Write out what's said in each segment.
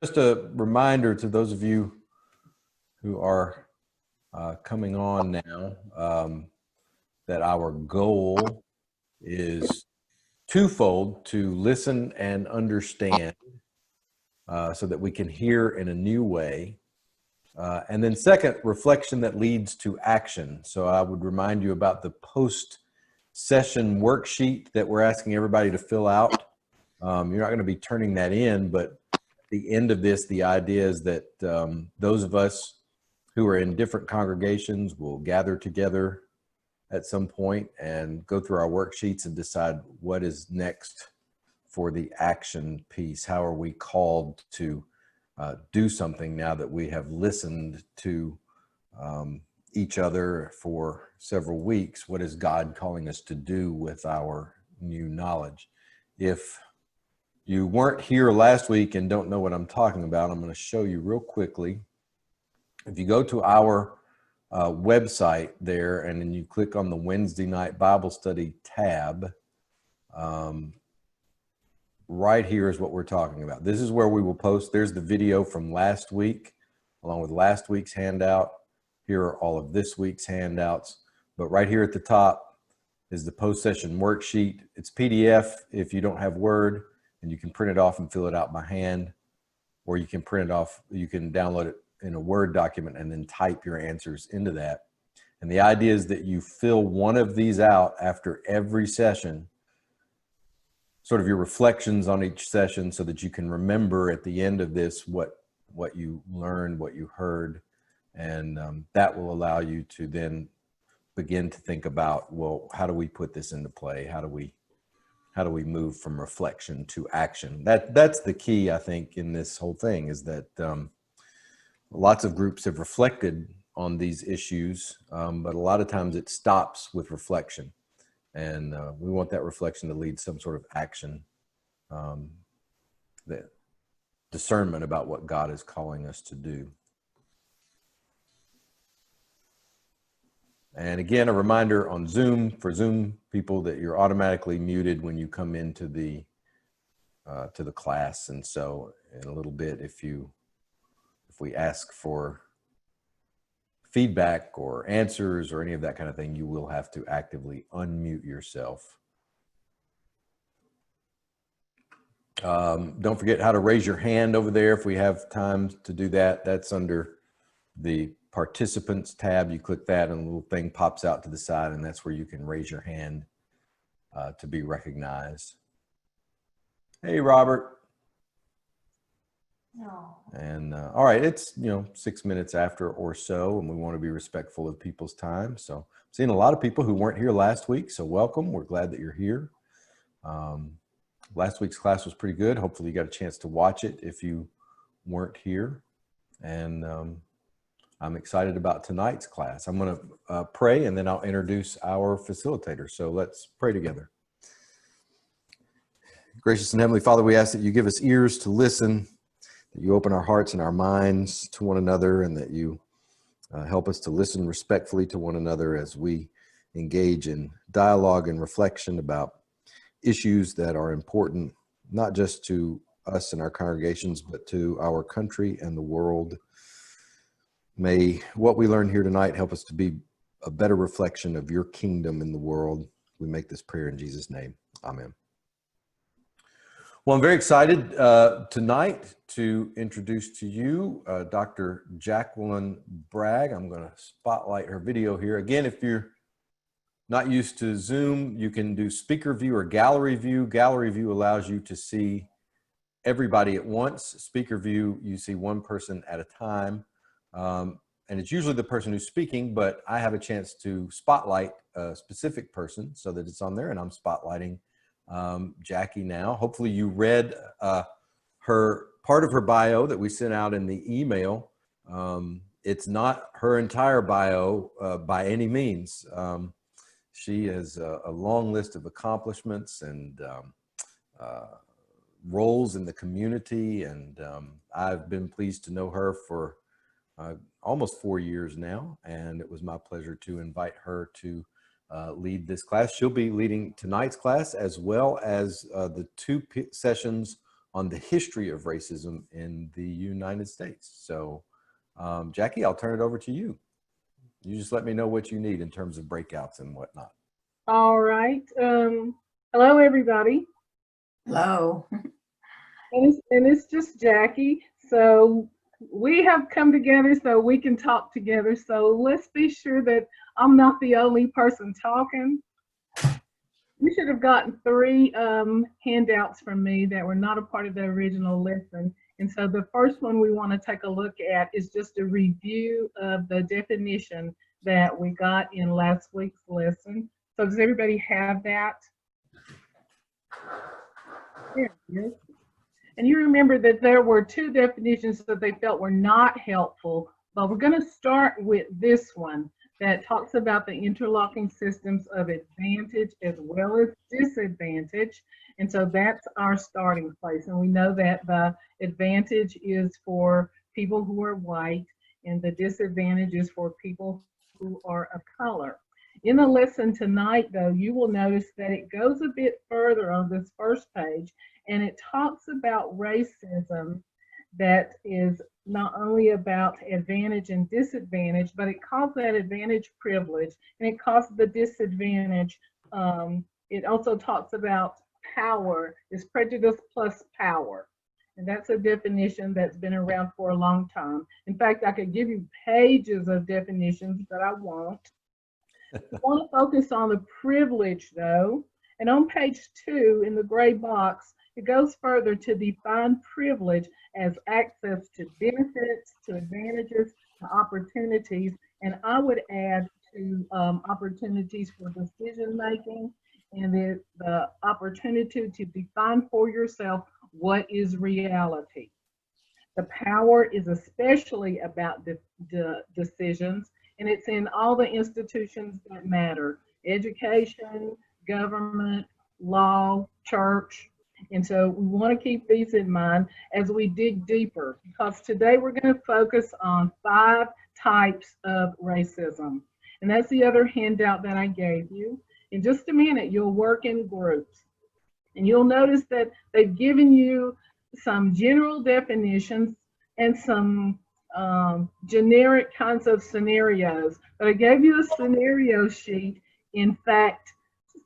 Just a reminder to those of you who are coming on now that our goal is twofold: to listen and understand so that we can hear in a new way. And then second, reflection that leads to action. So I would remind you about the post-session worksheet that we're asking everybody to fill out. You're not going to be turning that in, but at the end of this, the idea is that those of us who are in different congregations will gather together at some point and go through our worksheets and decide what is next for the action piece. How are we called to do something now that we have listened to each other for several weeks? What is God calling us to do with our new knowledge? If you weren't here last week and don't know what I'm talking about, I'm going to show you real quickly. If you go to our website there and then you click on the Wednesday night Bible study tab, right here is what we're talking about. This is where we will post. There's the video from last week, along with last week's handout. Here are all of this week's handouts. But right here at the top is the post-session worksheet. It's PDF if you don't have Word, and you can print it off and fill it out by hand, or you can print it off, you can download it in a Word document and then type your answers into that. And the idea is that you fill one of these out after every session, sort of your reflections on each session, so that you can remember at the end of this what you learned, what you heard, and that will allow you to then begin to think about, well, how do we put this into play? How do we move from reflection to action? That's the key, I think, in this whole thing, is that lots of groups have reflected on these issues, but a lot of times it stops with reflection. And we want that reflection to lead some sort of action, that discernment about what God is calling us to do. And again, a reminder on Zoom, for Zoom people, that you're automatically muted when you come into the to the class. And so in a little bit, if we ask for feedback or answers or any of that kind of thing, you will have to actively unmute yourself. Don't forget how to raise your hand over there if we have time to do that. That's under the participants tab. You click that and a little thing pops out to the side, and that's where you can raise your hand to be recognized. Hey, Robert. No. And all right, it's 6 minutes after or so, and we want to be respectful of people's time. So I'm seeing a lot of people who weren't here last week, so welcome. We're glad that you're here. Last week's class was pretty good. Hopefully you got a chance to watch it if you weren't here. And I'm excited about tonight's class. I'm going to pray, and then I'll introduce our facilitator. So let's pray together. Gracious and Heavenly Father, we ask that you give us ears to listen, that you open our hearts and our minds to one another, and that you help us to listen respectfully to one another as we engage in dialogue and reflection about issues that are important, not just to us and our congregations, but to our country and the world. May what we learn here tonight help us to be a better reflection of your kingdom in the world. We make this prayer in Jesus' name. Amen. Well, I'm very excited tonight to introduce to you Dr. Jacquelyn Bragg. I'm going to spotlight her video here. Again, if you're not used to Zoom, you can do speaker view or gallery view. Gallery view allows you to see everybody at once. Speaker view, you see one person at a time. And it's usually the person who's speaking, but I have a chance to spotlight a specific person so that it's on there, and I'm spotlighting Jackie now. Hopefully you read her part of her bio that we sent out in the email. It's not her entire bio by any means. She has a long list of accomplishments and roles in the community, and I've been pleased to know her for almost 4 years now, and it was my pleasure to invite her to lead this class. She'll be leading tonight's class as well as the two sessions on the history of racism in the United States. So Jackie, I'll turn it over to you. You just let me know what you need in terms of breakouts and whatnot. All right. Hello, everybody. Hello. And it's just Jackie. So we have come together so we can talk together. So let's be sure that I'm not the only person talking. You should have gotten 3 handouts from me that were not a part of the original lesson. And so the first one we want to take a look at is just a review of the definition that we got in last week's lesson. So does everybody have that? There it is. And you remember that there were 2 definitions that they felt were not helpful, but we're going to start with this one that talks about the interlocking systems of advantage as well as disadvantage. And so that's our starting place. And we know that the advantage is for people who are white and the disadvantage is for people who are of color. In the lesson tonight, though, you will notice that it goes a bit further on this first page, and it talks about racism that is not only about advantage and disadvantage, but it calls that advantage privilege, and it calls the disadvantage. It also talks about power is prejudice plus power. And that's a definition that's been around for a long time. In fact, I could give you pages of definitions, but I won't. I want to focus on the privilege, though. And on page 2 in the gray box, it goes further to define privilege as access to benefits, to advantages, to opportunities, and I would add to opportunities for decision making and the opportunity to define for yourself what is reality. The power is especially about the decisions, and it's in all the institutions that matter: education, government, law, church. And so we want to keep these in mind as we dig deeper, because today we're going to focus on 5 types of racism. And that's the other handout that I gave you. In just a minute, you'll work in groups. And you'll notice that they've given you some general definitions and some generic kinds of scenarios. But I gave you a scenario sheet, in fact,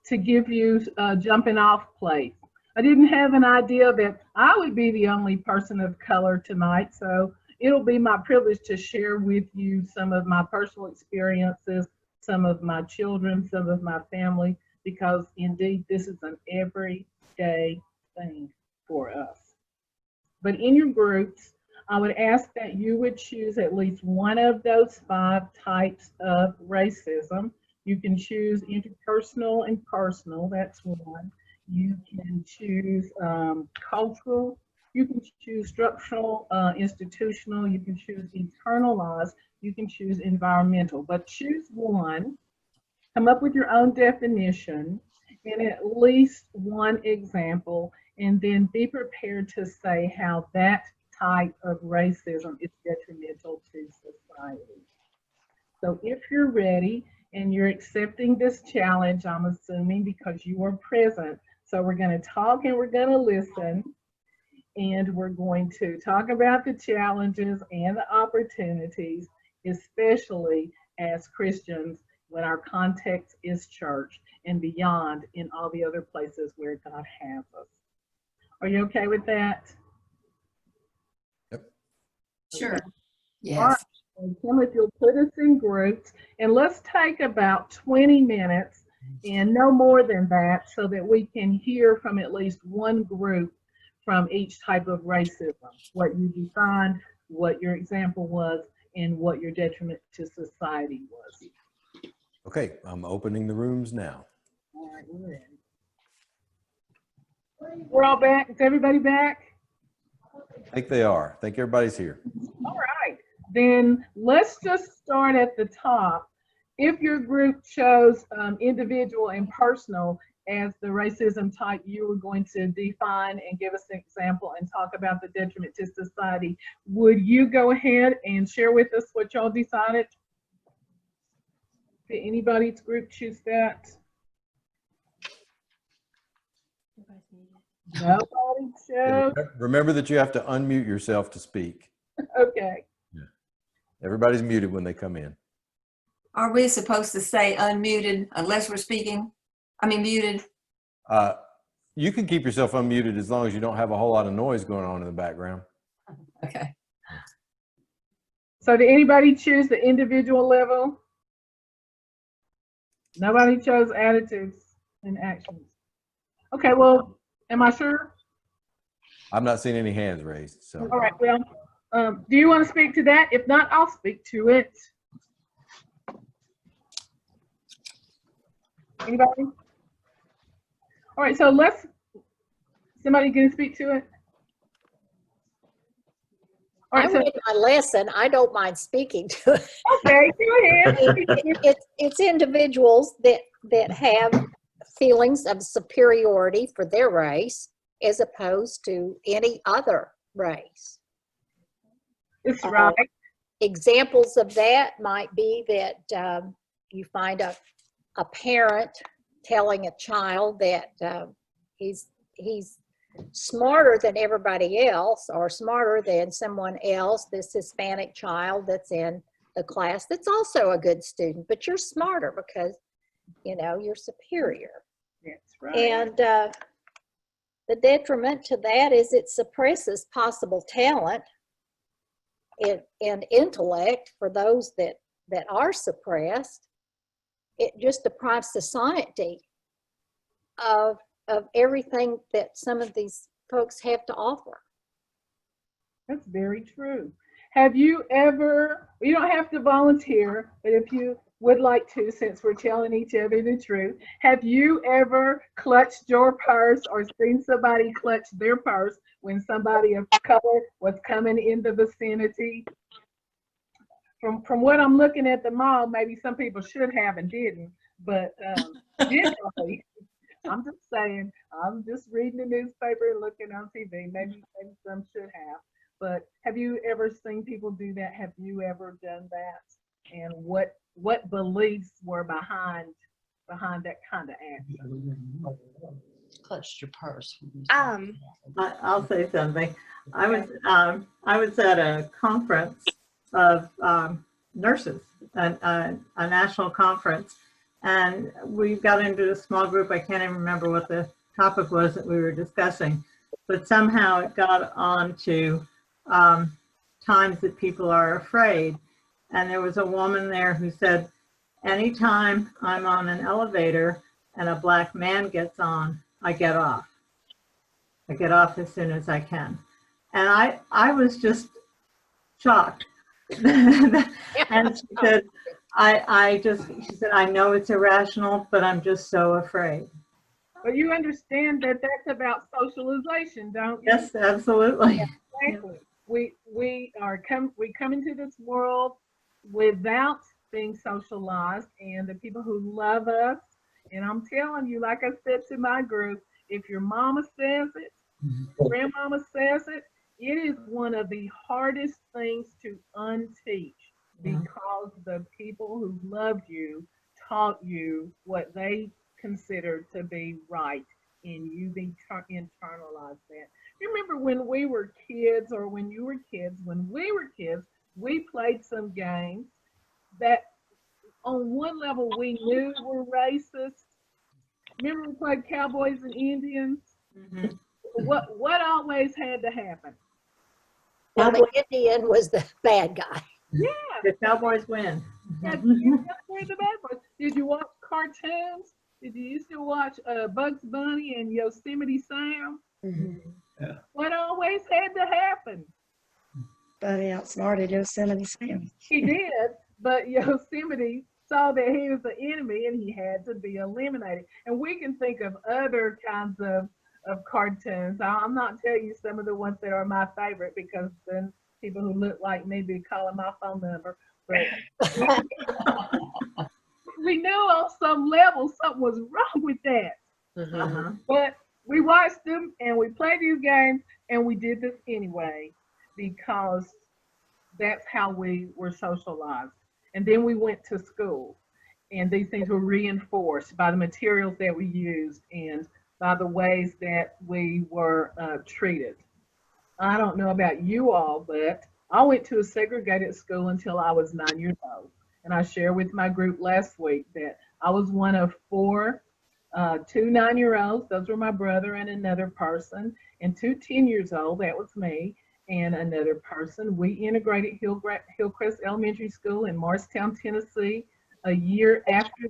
to give you a jumping off place. I didn't have an idea that I would be the only person of color tonight, so it'll be my privilege to share with you some of my personal experiences, some of my children, some of my family, because indeed this is an everyday thing for us. But in your groups, I would ask that you would choose at least one of those 5 types of racism. You can choose interpersonal and personal, that's one. You can choose cultural, you can choose structural, institutional, you can choose internalized, you can choose environmental, but choose one, come up with your own definition, and at least one example, and then be prepared to say how that type of racism is detrimental to society. So if you're ready and you're accepting this challenge, I'm assuming because you are present. So we're going to talk and we're going to listen, and we're going to talk about the challenges and the opportunities, especially as Christians when our context is church and beyond in all the other places where God has us. Are you okay with that? Yep. Sure. Yes. All right. And Kim, if you'll put us in groups, and let's take about 20 minutes and no more than that, so that we can hear from at least one group from each type of racism, what you defined, what your example was, and what your detriment to society was. Okay, I'm opening the rooms now. All right, we're ready. We're all back. Is everybody back? I think they are. I think everybody's here. All right, then let's just start at the top. If your group chose individual and personal as the racism type you were going to define and give us an example and talk about the detriment to society, would you go ahead and share with us what y'all decided? Did anybody's group choose that? Nobody chose. Remember that you have to unmute yourself to speak. Okay. Everybody's muted when they come in. Are we supposed to say unmuted unless we're speaking? I mean, muted. You can keep yourself unmuted as long as you don't have a whole lot of noise going on in the background. Okay. So did anybody choose the individual level? Nobody chose attitudes and actions. Okay, well, am I sure? I'm not seeing any hands raised. So. All right, well, do you want to speak to that? If not, I'll speak to it. Anybody? All right, so somebody can speak to it? All right, I read my lesson. I don't mind speaking to it. Okay, go ahead. It's individuals that have feelings of superiority for their race as opposed to any other race. It's right. Examples of that might be that you find a parent telling a child that he's smarter than everybody else, or smarter than someone else, this Hispanic child that's in the class that's also a good student, but you're smarter because, you know, you're superior. That's right. And the detriment to that is it suppresses possible talent and intellect for those that are suppressed. It just deprives society of everything that some of these folks have to offer. That's very true. Have you ever, you don't have to volunteer, but if you would like to, since we're telling each other the truth, have you ever clutched your purse or seen somebody clutch their purse when somebody of color was coming in the vicinity? From what I'm looking at the mall, maybe some people should have and didn't, but generally, I'm just saying, I'm just reading the newspaper and looking on TV. Maybe some should have. But have you ever seen people do that? Have you ever done that? And what beliefs were behind that kind of action? Clutched your purse. I'll say something. I was at a conference of nurses, a national conference. And we got into a small group. I can't even remember what the topic was that we were discussing, but somehow it got on to times that people are afraid. And there was a woman there who said, anytime I'm on an elevator and a black man gets on, I get off. I get off as soon as I can. And I was just shocked. And she said, she said, I know it's irrational, but I'm just so afraid. But you understand that that's about socialization, don't you? Yes, absolutely. Exactly. We come into this world without being socialized, and the people who love us, and I'm telling you, like I said to my group, if your mama says it, grandmama says it, it is one of the hardest things to unteach, because the people who loved you taught you what they considered to be right, and you internalized that. Remember when we were kids, or when you were kids, when we were kids, we played some games that on one level we knew were racist. Remember we played Cowboys and Indians? Mm-hmm. What always had to happen? Now the Indian was the bad guy. Yeah. The Cowboys win. That's where the bad part. Did you watch cartoons? Did you used to watch Bugs Bunny and Yosemite Sam? Mm-hmm. Yeah. What always had to happen? Buddy outsmarted Yosemite Sam. He did, but Yosemite saw that he was the enemy and he had to be eliminated. And we can think of other kinds of cartoons. I'm not telling you some of the ones that are my favorite, because then people who look like me be calling my phone number. But we knew on some level something was wrong with that. Uh-huh. But we watched them and we played these games and we did this anyway, because that's how we were socialized. And then we went to school, and these things were reinforced by the materials that we used and by the ways that we were treated. I don't know about you all, but I went to a segregated school until I was 9 years old. And I shared with my group last week that I was one of four, 2 9-year-olds, those were my brother and another person, and 2 10-years old, that was me, and another person. We integrated Hillcrest Elementary School in Morristown, Tennessee, a year after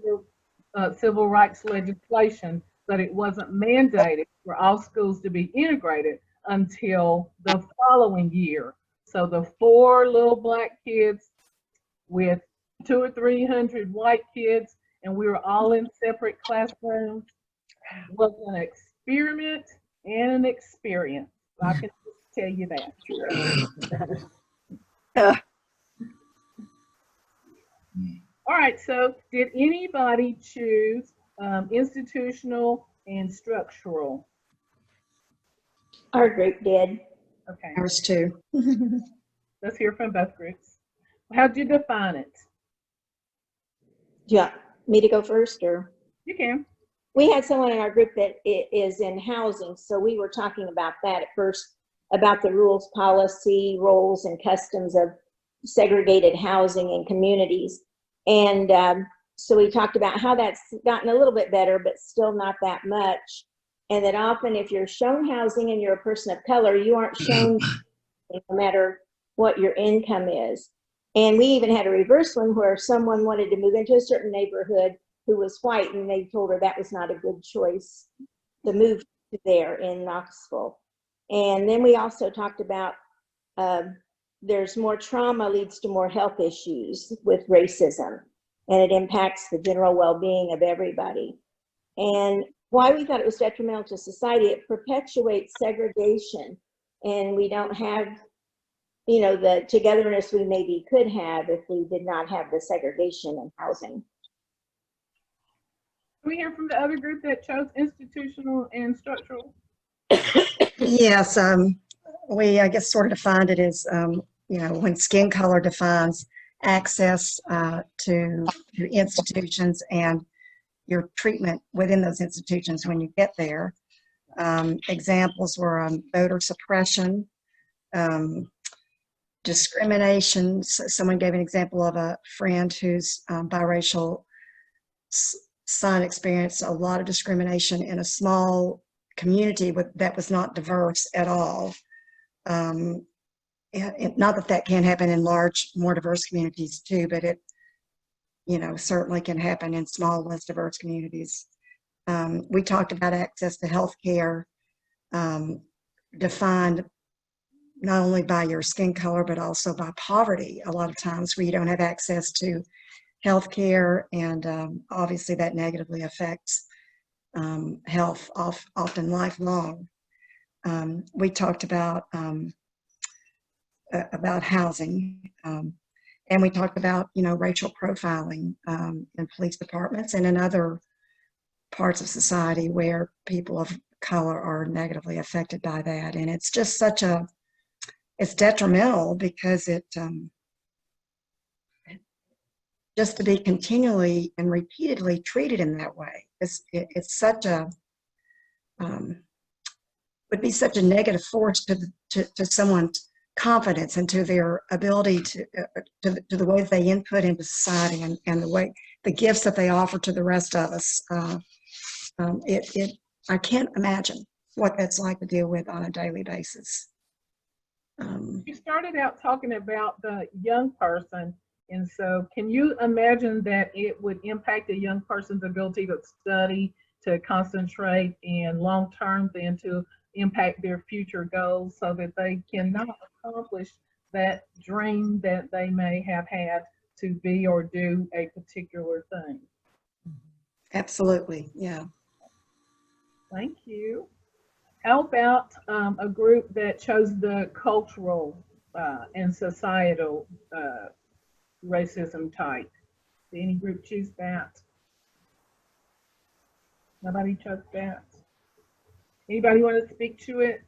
the civil rights legislation, but it wasn't mandated for all schools to be integrated until the following year. So the 4 little black kids with 200 or 300 white kids, and we were all in separate classrooms, was an experiment and an experience. I can just tell you that. All right, so did anybody choose institutional and structural? Our group did. Okay, Ours too. let's hear from both groups. How'd you define it? Do you want me to go first, or? You can. We had someone in our group that is in housing, so we were talking about that at first, about the rules, policy, roles, and customs of segregated housing in communities. And so we talked about how that's gotten a little bit better, but still not that much. And that often if you're shown housing and you're a person of color, you aren't shown no matter what your income is. And we even had a reverse one where someone wanted to move into a certain neighborhood who was white, and they told her that was not a good choice to move to there in Knoxville. And then we also talked about there's more trauma leads to more health issues with racism, and it impacts the general well-being of everybody. And why we thought it was detrimental to society, it perpetuates segregation, and we don't have, you know, the togetherness we maybe could have if we did not have the segregation in housing. Can we hear from the other group that chose institutional and structural? Yes, we, I guess, sort of defined it as, you know, when skin color defines access to institutions and your treatment within those institutions when you get there. Examples were voter suppression, discrimination. Someone gave an example of a friend whose biracial son experienced a lot of discrimination in a small community that was not diverse at all. And not that that can't happen in large, more diverse communities too, but it, you know, certainly can happen in small, less diverse communities. We talked about access to health care, defined not only by your skin color, but also by poverty. A lot of times where you don't have access to health care, and obviously that negatively affects health, often lifelong. We talked about housing, and we talked about, you know, racial profiling in police departments and in other parts of society where people of color are negatively affected by that. And it's just such a, it's detrimental because it, just to be continually and repeatedly treated in that way, it's such a, would be such a negative force to someone's confidence and to their ability to the way they input into society and the way, the gifts that they offer to the rest of us. I can't imagine what that's like to deal with on a daily basis. You started out talking about the young person, and so can you imagine that it would impact a young person's ability to study, to concentrate, and long-term then to impact their future goals so that they cannot accomplish that dream that they may have had to be or do a particular thing? Absolutely, yeah. Thank you. How about a group that chose the cultural and societal racism type? Did any group choose that? Nobody chose that? Anybody want to speak to it?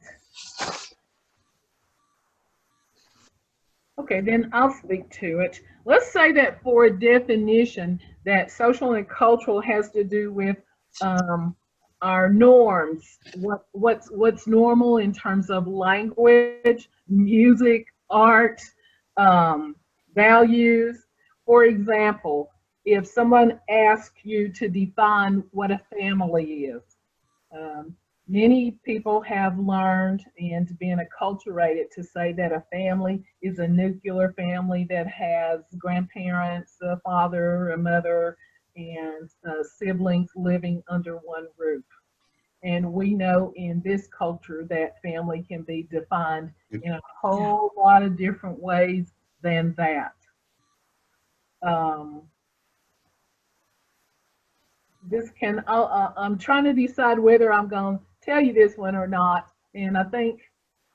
Okay, then I'll speak to it. Let's say that for a definition that social and cultural has to do with our norms, what's normal in terms of language, music, art, values. For example, if someone asks you to define what a family is, many people have learned and been acculturated to say that a family is a nuclear family that has grandparents, a father, a mother, and siblings living under one roof. And we know in this culture that family can be defined in a whole lot of different ways than that. I'm trying to decide whether I'm going to tell you this one or not, and I think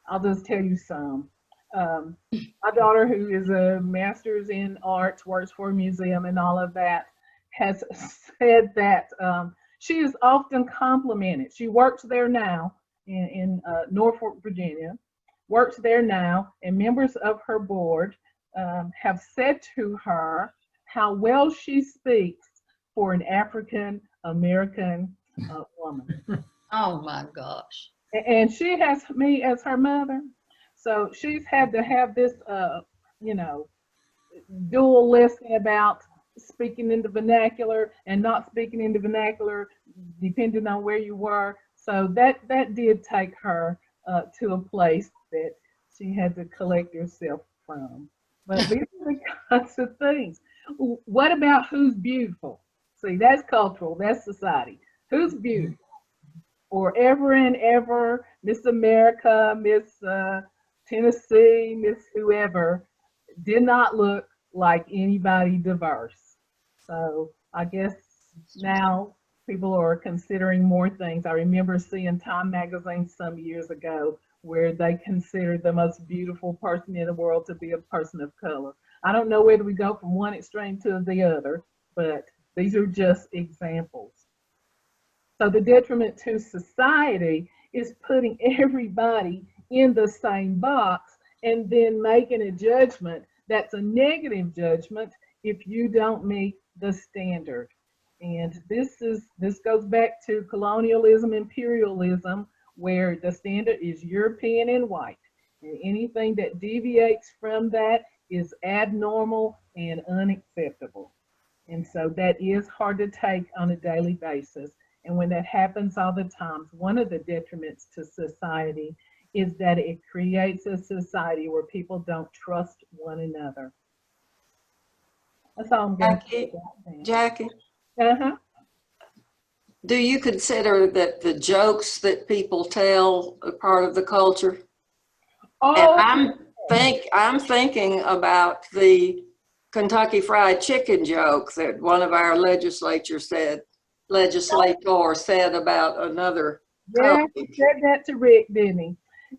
I'll just tell you some. My daughter, who is a master's in arts, works for a museum and all of that, has said that she is often complimented. She works there now in Norfolk, Virginia, works there now, and members of her board have said to her how well she speaks for an African American woman. Oh my gosh. And she has me as her mother. So she's had to have this, dual lesson about speaking in the vernacular and not speaking in the vernacular, depending on where you were. So that did take her to a place that she had to collect herself from. But these are the kinds of things. What about who's beautiful? See, that's cultural, that's society. Who's beautiful? Forever and ever, Miss America, Miss Tennessee, Miss whoever, did not look like anybody diverse. So I guess now people are considering more things. I remember seeing Time magazine some years ago where they considered the most beautiful person in the world to be a person of color. I don't know whether we go from one extreme to the other, but these are just examples. So the detriment to society is putting everybody in the same box and then making a judgment that's a negative judgment if you don't meet the standard. And this goes back to colonialism, imperialism, where the standard is European and white. And anything that deviates from that is abnormal and unacceptable. And so that is hard to take on a daily basis. And when that happens all the time, one of the detriments to society is that it creates a society where people don't trust one another. That's all I'm going to say. Jackie, Uh-huh. do you consider that the jokes that people tell are part of the culture? Oh, And I'm thinking about the Kentucky Fried Chicken joke that one of our legislator said about another. yeah, he said that to Rick, didn't he?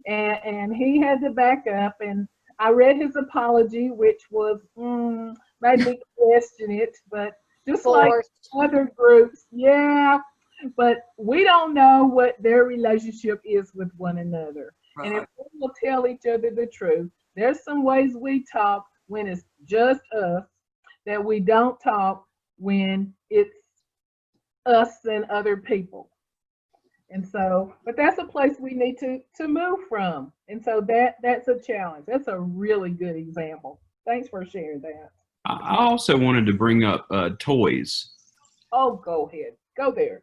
And he had to back up. And I read his apology, which was made me question it. But just like other groups, yeah. But we don't know what their relationship is with one another. Right. And if we will tell each other the truth, there's some ways we talk when it's just us that we don't talk when it's us and other people. And so, but that's a place we need to move from. And so that's a challenge. That's a really good example. Thanks for sharing that. I also wanted to bring up toys. Oh, go ahead. Go there.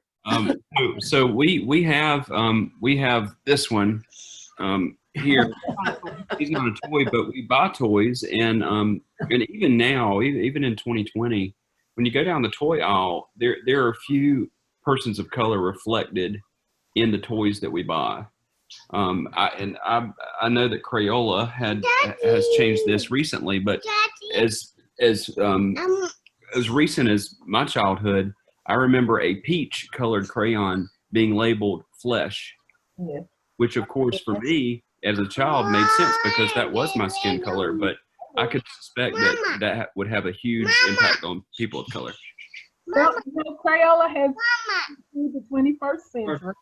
So we have this one here. He's not a toy, but we buy toys, and even now, even in 2020, when you go down the toy aisle, there are a few persons of color reflected in the toys that we buy. I know that Crayola has changed this recently, but as recent as my childhood, I remember a peach colored crayon being labeled flesh, Yeah. which of course for me as a child made sense because that was my skin color, but I could suspect that would have a huge impact on people of color. Well, Crayola has the 21st century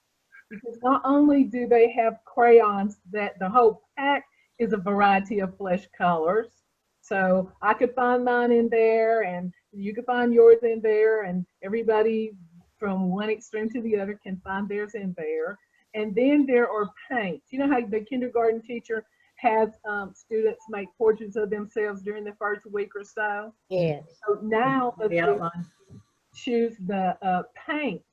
because not only do they have crayons that the whole pack is a variety of flesh colors. So I could find mine in there and you could find yours in there and everybody from one extreme to the other can find theirs in there. And then there are paints. You know how the kindergarten teacher has students make portraits of themselves during the first week or so? Yes. So now The let's outline. choose the paints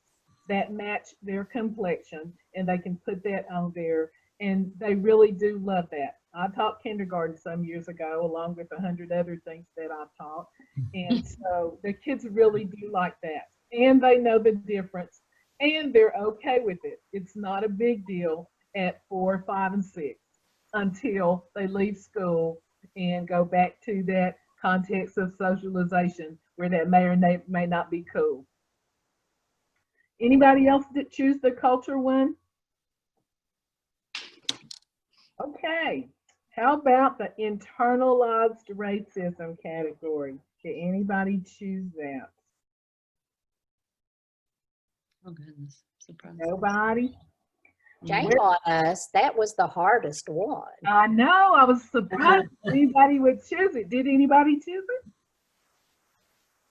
that match their complexion, and they can put that on there. And they really do love that. I taught kindergarten some years ago, along with 100 other things that I've taught. And so the kids really do like that. And they know the difference, and they're okay with it. It's not a big deal at 4, 5, and 6 until they leave school and go back to that context of socialization where that may or may not be cool. Anybody else that choose the culture one? Okay, how about the internalized racism category? Did anybody choose that? Oh, goodness. Surprise. Nobody? Shame on us. That was the hardest one. I know, I was surprised anybody would choose it. Did anybody choose it?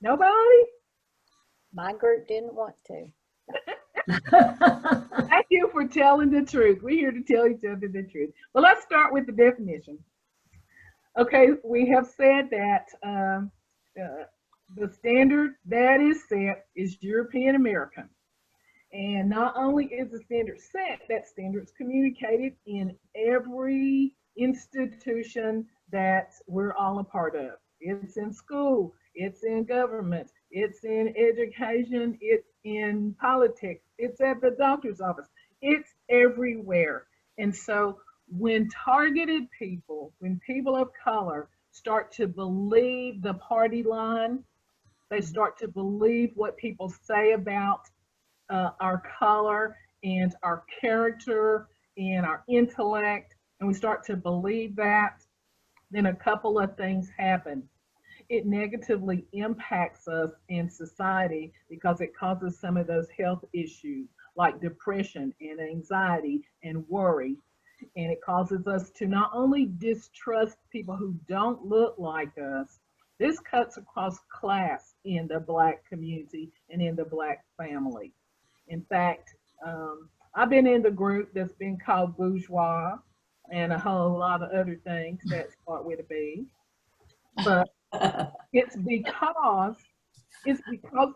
Nobody? My group didn't want to. Thank you for telling the truth. We're here to tell each other the truth. Well, let's start with the definition. Okay, we have said that the standard that is set is European American. And not only is the standard set, that standard's communicated in every institution that we're all a part of. It's in school, it's in government, it's in education, it's in politics, it's at the doctor's office, it's everywhere. And so when targeted people, when people of color start to believe the party line, they start to believe what people say about our color and our character and our intellect, and we start to believe that, then a couple of things happen. It negatively impacts us in society because it causes some of those health issues like depression and anxiety and worry. And it causes us to not only distrust people who don't look like us, this cuts across class in the Black community and in the Black family. In fact, I've been in the group that's been called bourgeois and a whole lot of other things that start with a B. But it's because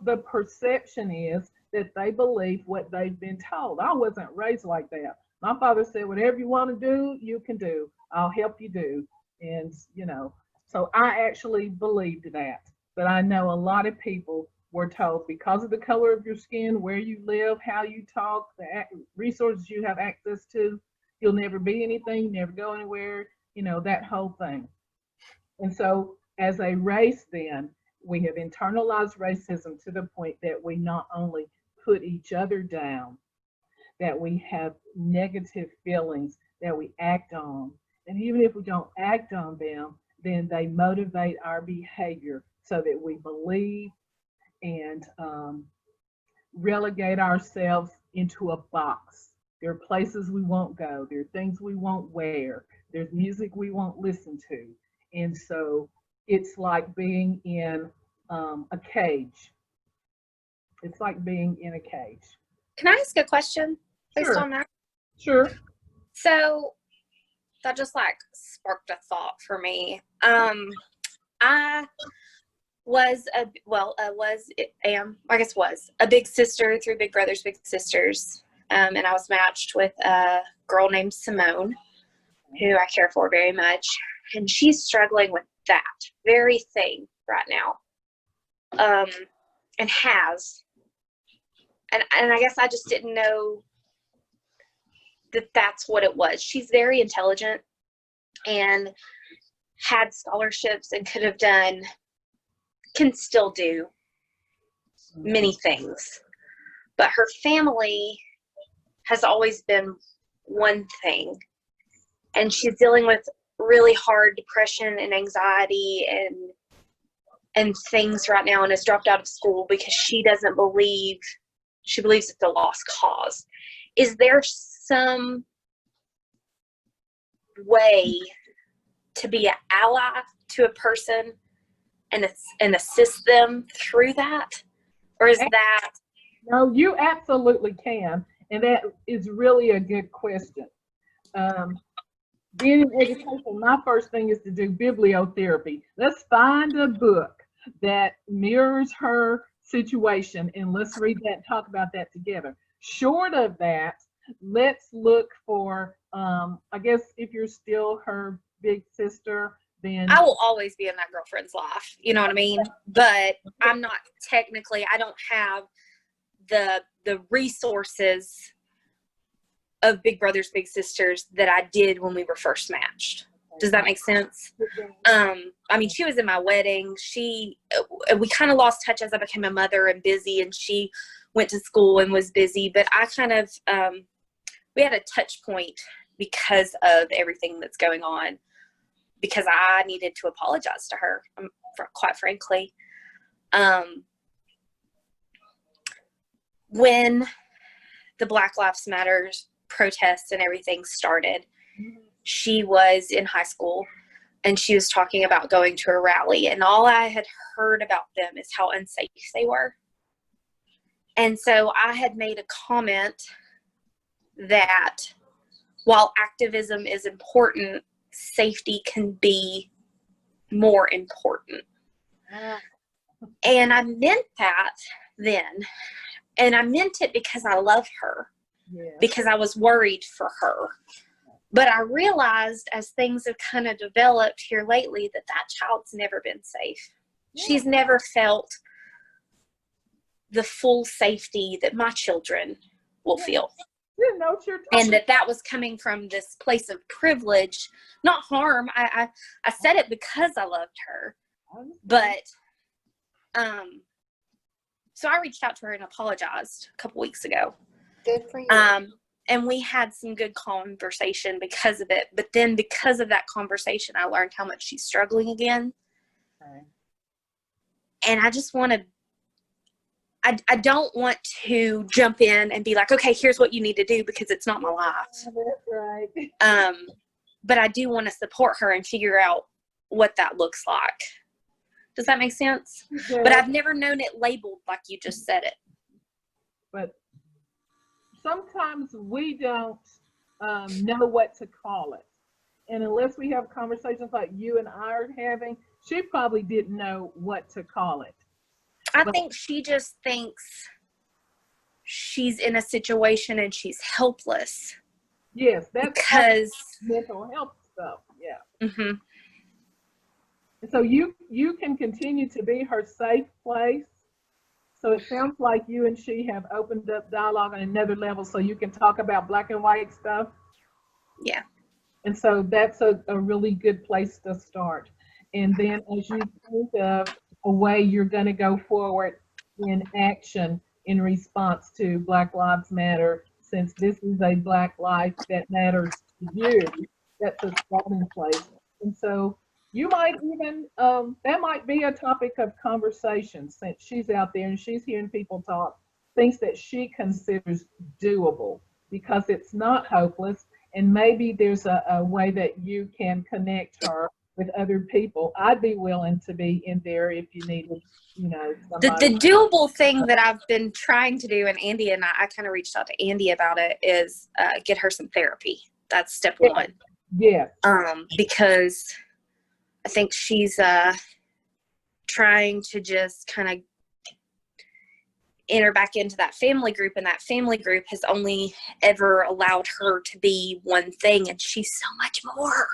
the perception is that they believe what they've been told. I wasn't raised like that. My father said, whatever you want to do, you can do. I'll help you do. And, you know, so I actually believed that. But I know a lot of people were told because of the color of your skin, where you live, how you talk, the resources you have access to, you'll never be anything, never go anywhere, you know, that whole thing. And so as a race then, we have internalized racism to the point that we not only put each other down, that we have negative feelings that we act on. And even if we don't act on them, then they motivate our behavior so that we believe and relegate ourselves into a box. There are places we won't go. There are things we won't wear. There's music we won't listen to. And so it's like being in a cage. It's like being in a cage. Can I ask a question based Sure. on that? Sure. So that just like sparked a thought for me. I was a big sister through Big Brothers Big Sisters, and I was matched with a girl named Simone, who I care for very much, and she's struggling with that very thing right now, and has, and I guess I just didn't know that that's what it was. She's very intelligent and had scholarships and can still do many things, but her family has always been one thing, and she's dealing with really hard depression and anxiety and things right now, and has dropped out of school because she believes it's a lost cause. Is there some way to be an ally to a person and assist them through that? Or is that No, you absolutely can. And that is really a good question. Being in education, my first thing is to do bibliotherapy. Let's find a book that mirrors her situation and let's read that and talk about that together. Short of that, let's look for, I guess if you're still her big sister, then I will always be in that girlfriend's life. You know what I mean? But I'm not technically, I don't have the resources of Big Brothers Big Sisters that I did when we were first matched. Does that make sense? I mean, she was in my wedding. We kind of lost touch as I became a mother and busy, and she went to school and was busy. But I kind of, we had a touch point because of everything that's going on, because I needed to apologize to her, quite frankly. When the Black Lives Matter protests and everything started, she was in high school and she was talking about going to a rally, and all I had heard about them is how unsafe they were. And so I had made a comment that while activism is important, safety can be more important. And I meant that then. And I meant it because I love her, because I was worried for her. But I realized as things have kind of developed here lately that that child's never been safe. She's never felt the full safety that my children will feel. And that was coming from this place of privilege, not harm. I said it because I loved her. But, so I reached out to her and apologized a couple weeks ago. Good for you. And we had some good conversation because of it. But then because of that conversation, I learned how much she's struggling again. Okay. And I just want to, I don't want to jump in and be like, okay, here's what you need to do, because it's not my life. That's right. But I do want to support her and figure out what that looks like. Does that make sense? Yeah. But I've never known it labeled like you just said it. But sometimes we don't know what to call it. And unless we have conversations like you and I are having, she probably didn't know what to call it. I think she just thinks she's in a situation and she's helpless. Yes, that's because mental health stuff. Yeah. Mm-hmm. So you can continue to be her safe place. So it sounds like you and she have opened up dialogue on another level, so you can talk about black and white stuff. Yeah. And so that's a really good place to start. And then as you think of a way you're going to go forward in action in response to Black Lives Matter, since this is a Black life that matters to you, that's a starting place. And so you might even, that might be a topic of conversation, since she's out there and she's hearing people talk, things that she considers doable, because it's not hopeless. And maybe there's a way that you can connect her with other people. I'd be willing to be in there if you needed, you know, somebody. The doable thing that I've been trying to do, and Andy and I kind of reached out to Andy about it, is get her some therapy. That's step one. Yeah. Because I think she's trying to just kind of enter back into that family group, and that family group has only ever allowed her to be one thing, and she's so much more.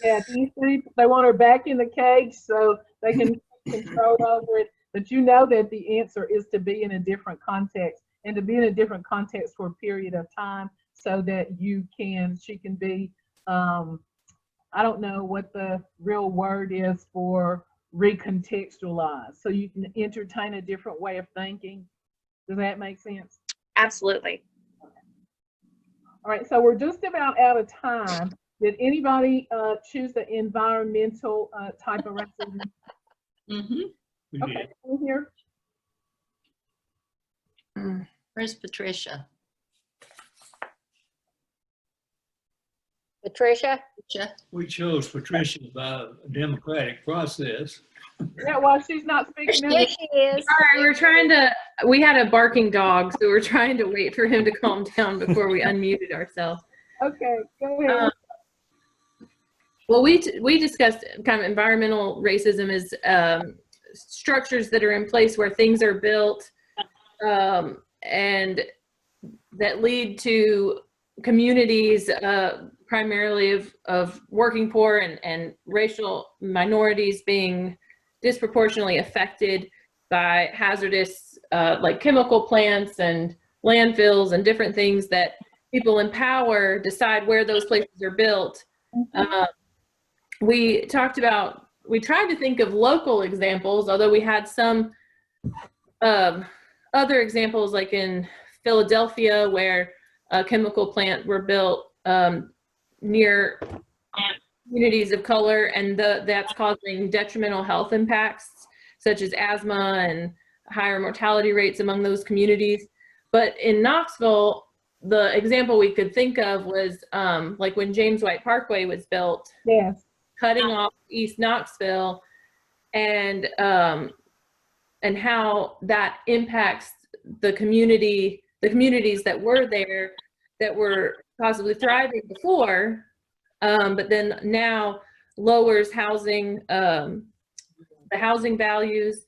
Yeah, do you see they want her back in the cage so they can control over it? But you know that the answer is to be in a different context, and to be in a different context for a period of time, so that she can be, I don't know what the real word is for recontextualize. So you can entertain a different way of thinking. Does that make sense? Absolutely. Okay. All right, so we're just about out of time. Did anybody choose the environmental type of racism? Mm-hmm. Okay, here. Where's Patricia? Patricia? We chose Patricia by a democratic process. Yeah, well, she's not speaking of Yes, it. she is. All right, we had a barking dog, so we're trying to wait for him to calm down before we unmuted ourselves. Okay, go ahead. Well, we discussed kind of environmental racism as structures that are in place where things are built and that lead to communities primarily of working poor and racial minorities being disproportionately affected by hazardous like chemical plants and landfills and different things that people in power decide where those places are built. We tried to think of local examples, although we had some other examples like in Philadelphia where a chemical plant were built near communities of color, and that's causing detrimental health impacts such as asthma and higher mortality rates among those communities. But in Knoxville, the example we could think of was like when James White Parkway was built. Yes. Cutting off East Knoxville and how that impacts the communities that were there that were possibly thriving before, but then now lowers housing, the housing values,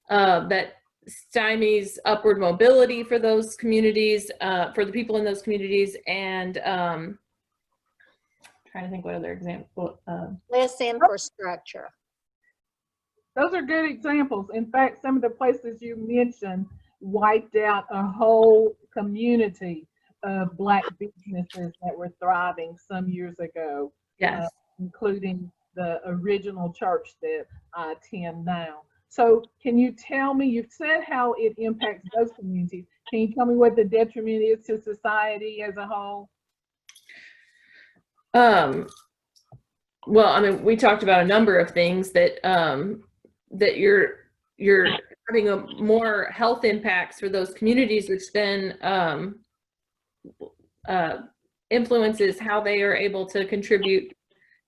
that stymies upward mobility for those communities, for the people in those communities, and trying to think what other example. Less infrastructure. Those are good examples. In fact, some of the places you mentioned wiped out a whole community of Black businesses that were thriving some years ago. Yes. Including the original church that I attend now. So can you tell me, you've said how it impacts those communities. Can you tell me what the detriment is to society as a whole? Well, I mean, we talked about a number of things that that you're having a more health impacts for those communities, which then influences how they are able to contribute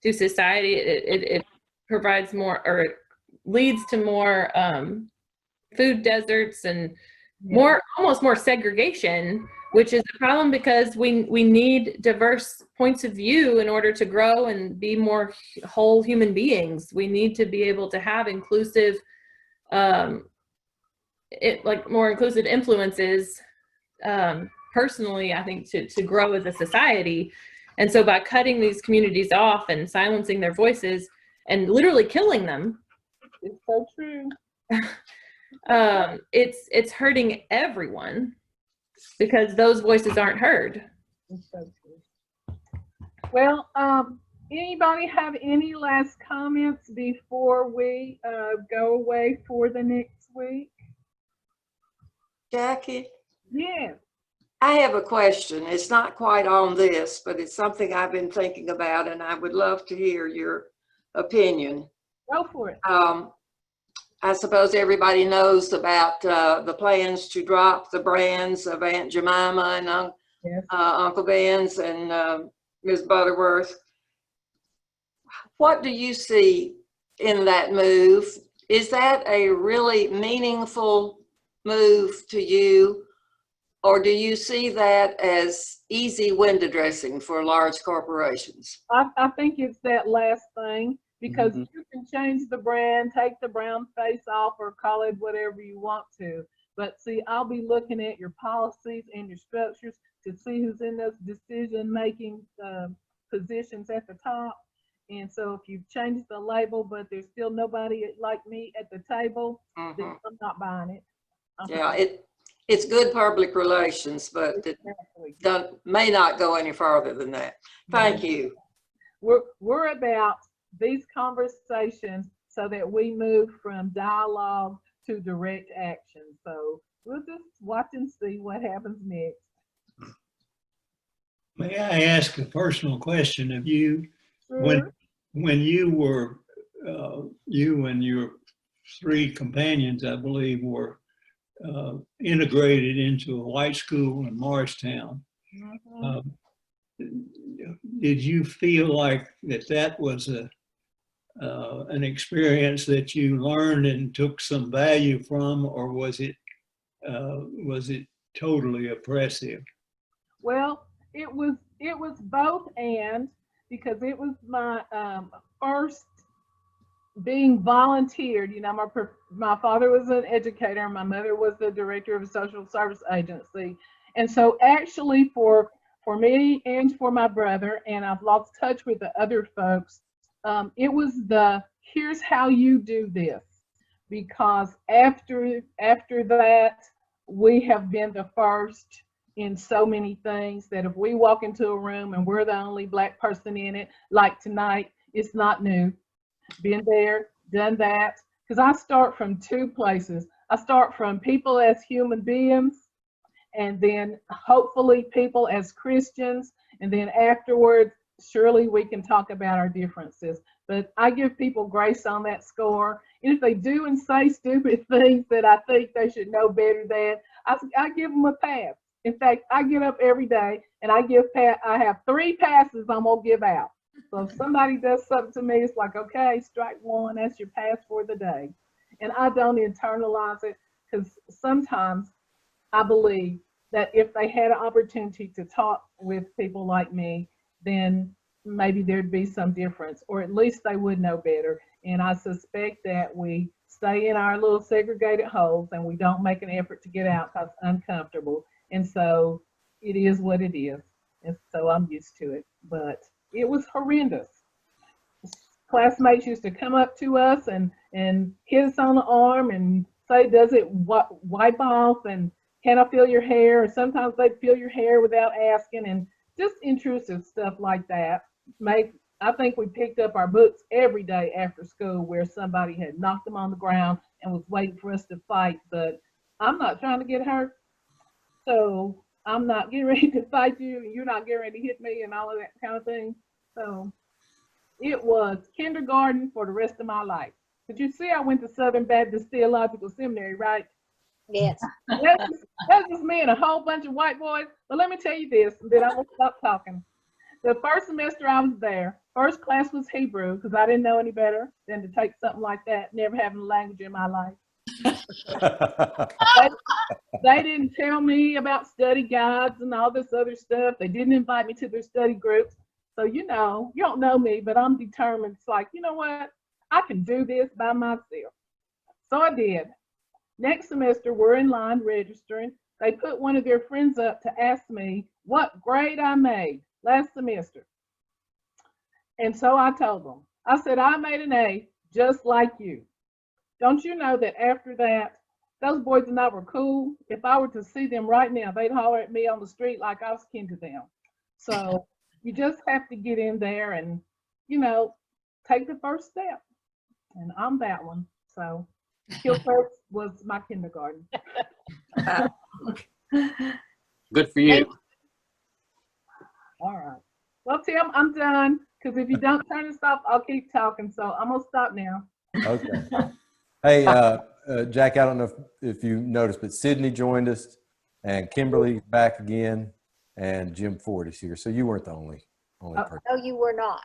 to society. It provides more, or it leads to more food deserts and almost more segregation, which is a problem because we need diverse points of view in order to grow and be more whole human beings. We need to be able to have inclusive, more inclusive influences, personally, I think, to grow as a society. And so by cutting these communities off and silencing their voices and literally killing them, it's so true. It's hurting everyone because those voices aren't heard. It's so true. Well, anybody have any last comments before we go away for the next week? Jackie? Yes. I have a question. It's not quite on this, but it's something I've been thinking about, and I would love to hear your opinion. Go for it. I suppose everybody knows about the plans to drop the brands of Aunt Jemima and Yes. Uncle Ben's and Ms. Butterworth. What do you see in that move? Is that a really meaningful move to you? Or do you see that as easy window dressing for large corporations? I think it's that last thing, because you can change the brand, take the brown face off, or call it whatever you want to. But see, I'll be looking at your policies and your structures to see who's in those decision-making positions at the top. And so if you've changed the label, but there's still nobody like me at the table, then I'm not buying it. Yeah, it's good public relations, but it may not go any farther than that. Thank you. We're about these conversations so that we move from dialogue to direct action. So we'll just watch and see what happens next. May I ask a personal question of you? Sure. When you were, you and your three companions, I believe, were integrated into a white school in Morristown. did you feel like that was an experience that you learned and took some value from, or was it totally oppressive? Well, it was both, and because it was my first being volunteered. You know, my father was an educator, and my mother was the director of a social service agency, and so actually for me and for my brother, and I've lost touch with the other folks, it was here's how you do this, because after that we have been the first in so many things that if we walk into a room and we're the only Black person in it, like tonight, it's not new. Been there, done that. Because I start from two places. I start from people as human beings, and then hopefully people as Christians, and then afterwards, surely we can talk about our differences. But I give people grace on that score. And if they do and say stupid things that I think they should know better than, I give them a pass. In fact, I get up every day and I have 3 passes I'm gonna give out. So if somebody does something to me, it's like, okay, strike one, that's your pass for the day. And I don't internalize it, because sometimes I believe that if they had an opportunity to talk with people like me, then maybe there'd be some difference, or at least they would know better. And I suspect that we stay in our little segregated holes and we don't make an effort to get out because it's uncomfortable. And so it is what it is. And so I'm used to it, but it was horrendous. Classmates used to come up to us and hit us on the arm and say, does it wipe off, and can I feel your hair? Or sometimes they'd feel your hair without asking, and just intrusive stuff like that. I think we picked up our books every day after school where somebody had knocked them on the ground and was waiting for us to fight. But I'm not trying to get hurt, so I'm not getting ready to fight you, and you're not getting ready to hit me and all of that kind of thing. So it was kindergarten for the rest of my life. But you see, I went to Southern Baptist Theological Seminary, right? Yes. That's just me and a whole bunch of white boys. But let me tell you this, and then I will stop talking. The first semester I was there, first class was Hebrew, because I didn't know any better than to take something like that, never having a language in my life. They didn't tell me about study guides and all this other stuff. They didn't invite me to their study groups. So, you know, you don't know me, but I'm determined. It's like, you know what? I can do this by myself. So I did. Next semester, we're in line registering. They put one of their friends up to ask me what grade I made last semester. And so I told them, I said, I made an A just like you. Don't you know that after that, those boys and I were cool? If I were to see them right now, they'd holler at me on the street like I was kin to them. So you just have to get in there and, you know, take the first step. And I'm that one. So Kilchurch was my kindergarten. Good for you. All right. Well, Tim, I'm done, because if you don't turn this off, I'll keep talking. So I'm going to stop now. Okay. Hey, Jack, I don't know if you noticed, but Sydney joined us, and Kimberly's back again, and Jim Ford is here. So you weren't the only person. No, you were not.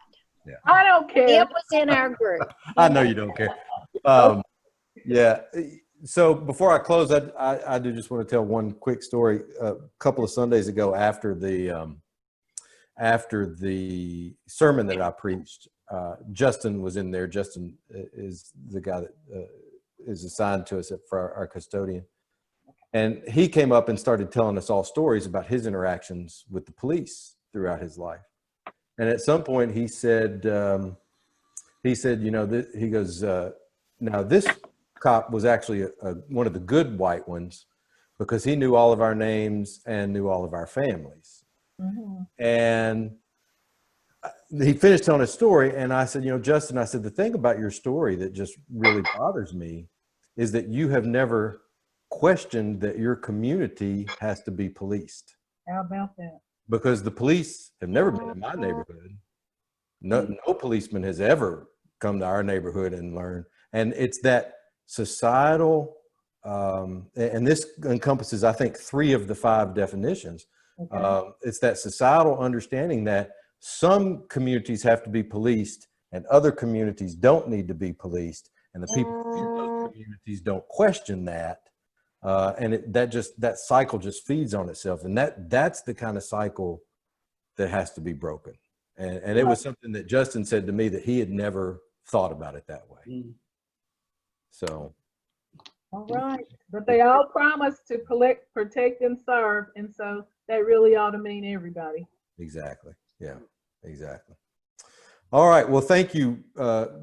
Yeah. I don't care. It was in our group. I know you don't care. Yeah. So before I close, I do just want to tell one quick story. A couple of Sundays ago, after the sermon that I preached, Justin was in there. Justin is the guy that is assigned to us for our custodian. And he came up and started telling us all stories about his interactions with the police throughout his life. And at some point he said, you know, he goes, now this cop was actually one of the good white ones, because he knew all of our names and knew all of our families. Mm-hmm. And he finished telling his story, and I said, you know, Justin, I said, the thing about your story that just really bothers me is that you have never questioned that your community has to be policed. How about that? Because the police have never been in my neighborhood. No policeman has ever come to our neighborhood and learned. And it's that societal, and this encompasses, I think, 3 of the 5 definitions. Okay. It's that societal understanding that some communities have to be policed and other communities don't need to be policed, and the people in those communities don't question that. And that cycle just feeds on itself, and that's the kind of cycle that has to be broken. And it was something that Justin said to me that he had never thought about it that way. So. All right, but they all promised to collect, protect, and serve, and so that really ought to mean everybody. Exactly. Yeah, exactly. All right. Well, thank you,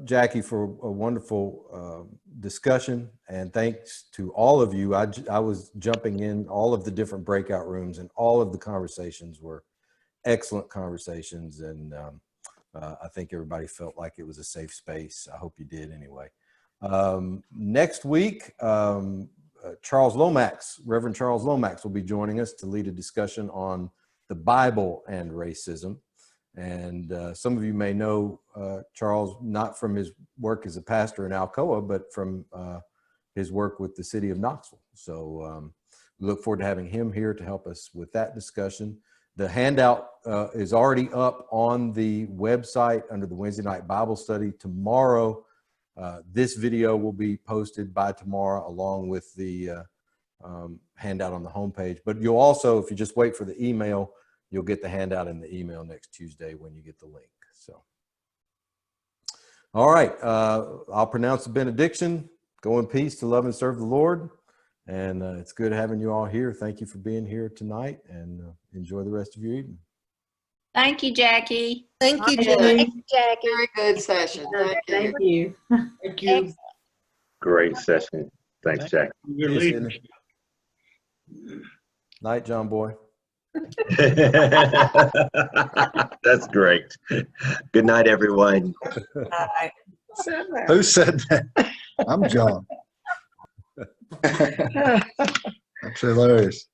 Jackie, for a wonderful discussion, and thanks to all of you. I was jumping in all of the different breakout rooms, and all of the conversations were excellent conversations, and I think everybody felt like it was a safe space. I hope you did anyway. Next week, Charles Lomax, Reverend Charles Lomax, will be joining us to lead a discussion on the Bible and racism. And some of you may know Charles not from his work as a pastor in Alcoa, but from his work with the city of Knoxville. So we look forward to having him here to help us with that discussion. The handout is already up on the website under the Wednesday night Bible study. Tomorrow, this video will be posted by tomorrow along with the handout on the homepage. But you'll also, if you just wait for the email, you'll get the handout in the email next Tuesday when you get the link. So, all right, I'll pronounce the benediction. Go in peace to love and serve the Lord. And it's good having you all here. Thank you for being here tonight, and enjoy the rest of your evening. Thank you, Jackie. Thank you, Jackie. Jackie. Very good session. Thank you. Thank you. Thank you. Great session. Thanks, Jack. for your Yes, leadership. Night, John Boy. That's great. Good night, everyone. Who said that? I'm John. That's hilarious.